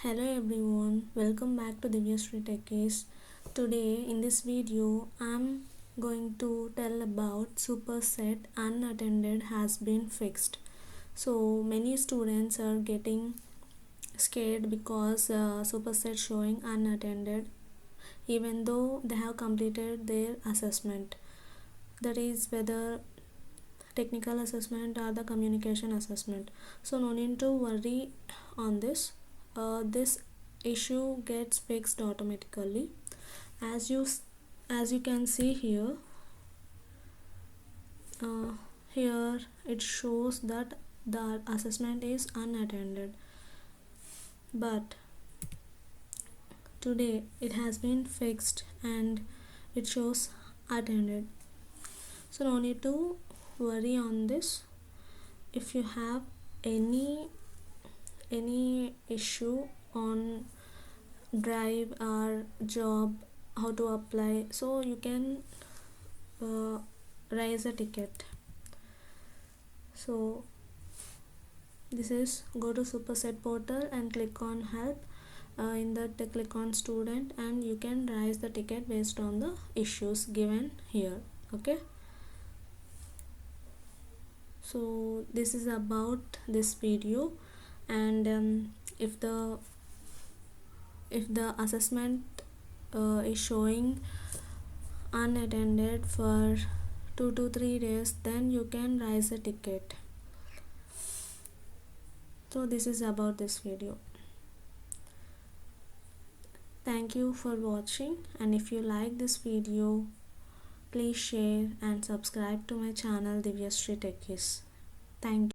Hello everyone, welcome back to Divyasri Techies. Today in this video I'm going to tell about Superset unattended has been fixed. So many students are getting scared because Superset showing unattended even though they have completed their assessment. That is whether technical assessment or the communication assessment. So no need to worry on this. This issue gets fixed automatically as you can see here. Here it shows that the assessment is unattended, but today it has been fixed and it shows attended. So no need to worry on this. If you have any issue on drive or job, how to apply, so you can raise a ticket. So this is, go to Superset portal and click on help. In that click on student and you can raise the ticket based on the issues given here. Okay, so this is about this video. And if the assessment is showing unattended for 2 to 3 days, then you can raise a ticket. So this is about this video. Thank you for watching, and if you like this video, please share and subscribe to my channel Divyasri Techies. Thank you.